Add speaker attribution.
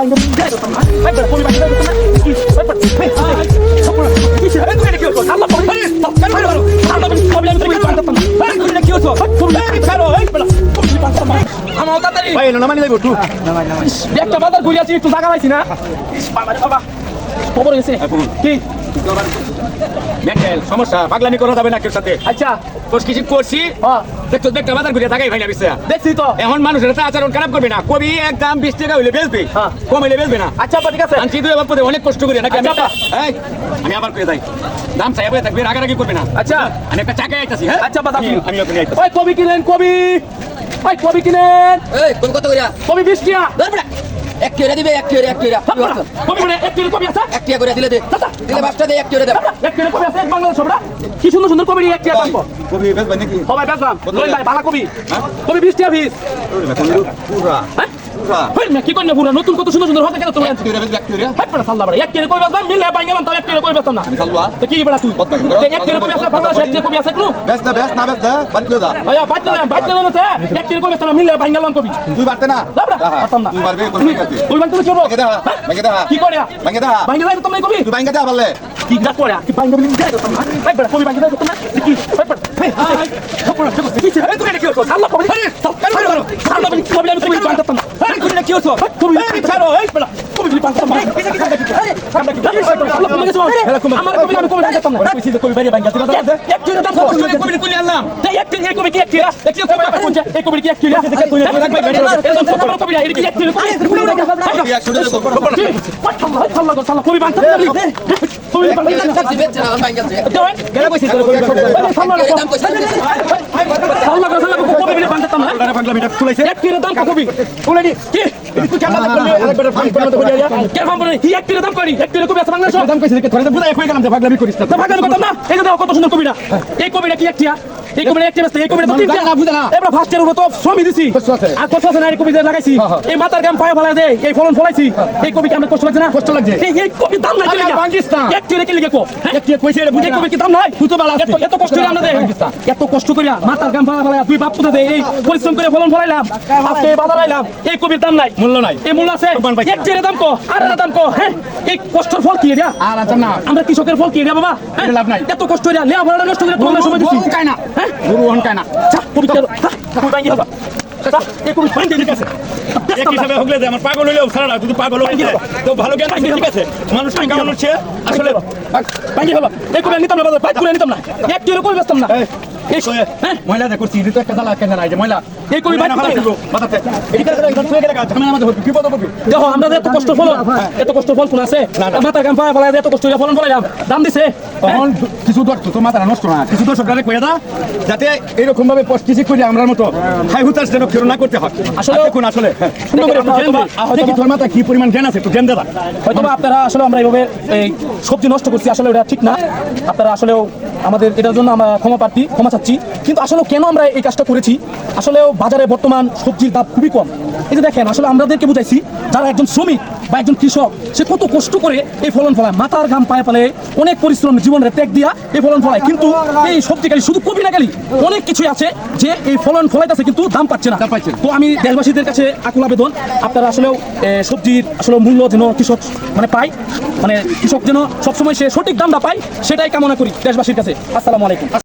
Speaker 1: একটা বাজার ঘুরে আছি একটু জায়গা পাইছি না খবর গেছে কি
Speaker 2: সমস্যা পাগলামি করা যাবে না কেউ সাথে।
Speaker 1: আচ্ছা
Speaker 2: কিছু করছি দেখতো একটা বাজার ঘুরে থাকাই ভাই না বিষয়
Speaker 1: দেখছি তো
Speaker 2: এখন মানুষের আচরণ খারাপ করবে না। কবি একদম 20 টাকা হইলে বেচবে, কম হইলে বেচবে না।
Speaker 1: আচ্ছা ঠিক আছে
Speaker 2: আনছি দুই বাপু অনেক কষ্ট করি নাকি আমি আবার পেয়ে যাই দাম চাই থাকবে রাগারাগি করবে না।
Speaker 1: আচ্ছা
Speaker 2: আমি একটা চাকায় আইতাছি। হ্যাঁ
Speaker 1: আচ্ছা বাদাম
Speaker 2: আমি ওখানে আইতাছি।
Speaker 1: ওই কবি কিনেন কবি ওই কবি কিনেন
Speaker 3: এই কোন কত কইরা
Speaker 1: কবি 20 টাকা
Speaker 3: ধরবড়া এক কিলো দিবে এক কিলো
Speaker 1: কবি মানে 1 কিলো কবি আছে
Speaker 3: এক কিলো করে দিলে দে দিলে বাসটা দে এক কিলো দে
Speaker 1: 1 কিলো কবি আছে এক বাংলা সবড়া কি সুন্দর সুন্দর কবি 1 টাকা দাম
Speaker 2: কবি বেচবেন নাকি?
Speaker 1: সবাই বেচলাম লই ভাই ভালো কবি কবি 20 টাকা পিস
Speaker 2: পুরা
Speaker 1: হ্যাঁ হই না কি কইনা পুরো নতুন কত সুন্দর সুন্দর হবে কেন তুমি
Speaker 2: এক কিলো বেচবে, এক কিলো।
Speaker 1: হাই পড়া সাল্লা বড় 1 কিলো কবি বেচলাম মিলে পাই গেলাম তাহলে 1 কিলো কবি বেচতাম না
Speaker 2: আমি সালবা
Speaker 1: তো কি বড়া তুই 1 কিলো কবি আছে ভালো 1 কিলো কবি আছে একটু
Speaker 2: বেচ না বাদ কিলো দা।
Speaker 1: ভাইয়া বাচ্চা না 1 কিলো কবি বেচতাম মিলে পাই গেলাম কবি
Speaker 2: তুই বাড়তে না
Speaker 1: দাবড়া পারতাম না
Speaker 2: তুই পারবে কোন কাছে
Speaker 1: তুই বাংলা কি করব
Speaker 2: ভাঙে দা
Speaker 1: কি করিয়া
Speaker 2: ভাঙে দা
Speaker 1: বাংলা তো তুমি কবি
Speaker 2: তুই ভাঙে দা বললে
Speaker 1: কি না করিয়া কি বাংলা বলি যাই তো না ভাই বড় কবি বাংলা তো না কি ভাই বড় হাই খপড়া খপড়া কি এই তুই কি করছ আল্লাহ কবি সাল্লা বলি কবি আমি কবি বাংলা না আরে কবি কি করছ কবি ছাড়ো এই বড় কবি বাংলা না আল্লাহ কবি গেছো আমার কবি আমি কবি বাংলা না কবি কবি বাড়ি বাংলা দিবা এক কিলো দাম কবি কবি আনলাম তাই এক কিলো কবি কি এক কিলো এক কিলো কবি কোন এই কবি কি এক কিলো দেখে তুই একদম কবি এই কি এক কিলো সাল্লা কবি বাংলা কবি বাংলা
Speaker 3: দিবে না ভাঙ্গাছে
Speaker 1: গেলা কইছিস কবি
Speaker 3: দাম কইছ
Speaker 1: সাল্লা কবি বাংলা না
Speaker 2: বাংলা মিটা তুলাইছে
Speaker 1: এক কিলো দাম কবি উলানি কি তুই কেমন করলি আরেকবার ফাইন করতে বলি কে ফাইন করে কি এক কিলো দাম করি এক কিলো কবি আছে বাংলা
Speaker 2: দাম কইছিস কি তোরা বুঝাই কই গেলাম যে পাগলামি করিস না।
Speaker 1: তো ভাগার কথা না এই দাও কত সুন্দর কবিটা এই কবিটা কি একটিয়া এই কবিটা একটি আছে এই কবিটা তো তিনটা
Speaker 2: না বুঝা না
Speaker 1: এবার ফার্স্ট এর তো শ্রমি দিছি আর কত আছে না এই কবিটা লাগাইছি এই মাথার গাম পায়ে ফেলা দেই এই ফলন ফলাইছি এই কবি কি আমরা কষ্ট লাগছে না
Speaker 2: কষ্ট লাগছে
Speaker 1: এই কবি দাম নাই কি
Speaker 2: পাকিস্তান
Speaker 1: এক কিলো কি লিখে কো
Speaker 2: এক কি কইছে রে বুঝা
Speaker 1: এই কবি কি দাম নাই তুই তো বালা এত কষ্ট করে আমরা দেই এত কষ্ট করিয়া মাথার গাম পায়ে ফেলা তুই বাপ পুতা দেই এই পরিশ্রম করে ফলন ফলাইলাম আজকে বাজার আইলাম এই কবির দাম নাই
Speaker 2: মূল্য নাই
Speaker 1: এই মূল্য আছে এক কিলো দাম কো আর দাম কো হ্যাঁ এই কষ্টের ফল কি রে
Speaker 2: আর আচ্ছা না
Speaker 1: আমরা কৃষকের ফল কি রে বাবা
Speaker 2: এটা লাভ নাই
Speaker 1: এত কষ্ট রে লেয়া ভাড়া নষ্ট করে তোমার সময় দিছি
Speaker 2: কাই না
Speaker 1: হ্যাঁ
Speaker 2: গুরু হন কাই না
Speaker 1: চা পবিত্র তুই বাইরে হবা এই কবি ফাইন ঠিক আছে
Speaker 2: এক হিসাবে হগলে যে আমার পাগল হইলেও ছাড়া তুই পাগল হই গেলে তো ভালো জ্ঞান আছে ঠিক আছে মানুষ টাকা মানুষ আসলে
Speaker 1: বাইরে হবা এই কবি নিতাম না বাজার বাইক করে নিতাম না এক কিলো কবি বেচতাম না
Speaker 2: এই হ্যাঁ মহিলা দেখো সিঁড়ি তো একটা জ্বালা কেন নাই যে মহিলা
Speaker 1: এই কবি বাইক করে
Speaker 2: বাতাতে এদিকে একদম ছুঁয়ে গেলে ঝামেলা আমাদের হবে বিপদ হবে।
Speaker 1: দেখো আমরা এত কষ্ট ফল এত কষ্ট ফল কোন আছে মাথার গাম পায়ে ফেলা এত কষ্ট ফলন ফলাইলাম দাম দিছে
Speaker 2: তখন কিছু দর্শক তো মাথা নষ্ট না কিছু দর্শকরা কইয়া দা যাতে এরকম ভাবে পস্টিসি করে আমরার মতো হাই হুতাশ যেন ফেরো না করতে হয়। আসলে দেখুন আসলে
Speaker 1: সুন্দর করে
Speaker 2: দেখি তোর মাথা কি পরিমাণ জ্ঞান আছে একটু জ্ঞান দেবা
Speaker 1: হয়তো আপনারা আসলে আমরা এইভাবে এই সবজি নষ্ট করছি আসলে এটা ঠিক না। আপনারা আসলেও আমাদের এটার জন্য আমরা ক্ষমা চাচ্ছি কিন্তু আসলে কেন আমরা এই কাজটা করেছি আসলেও বাজারে বর্তমান সবজির দাম খুবই কম। এই যে দেখেন আসলে আমাদেরকে বুঝাইছি যারা একজন শ্রমিক বা একজন কৃষক সে কত কষ্ট করে এই ফলন ফলায় মাথার ঘাম পায়ে ফেলে অনেক পরিশ্রম জীবনের ত্যাগ দিয়া এই ফলন ফলায় কিন্তু এই সবজি গালি শুধু কবি না গালি অনেক কিছুই আছে যে এই ফলন ফলাইতেছে কিন্তু দাম পাচ্ছে না। তো আমি দেশবাসীদের কাছে আকুল আবেদন আপনারা আসলেও সবজির আসলে মূল্য যেন কৃষক মানে পায় মানে কৃষক যেন সবসময় সে সঠিক দামটা পায় সেটাই কামনা করি দেশবাসীর কাছে। আসসালামু আলাইকুম।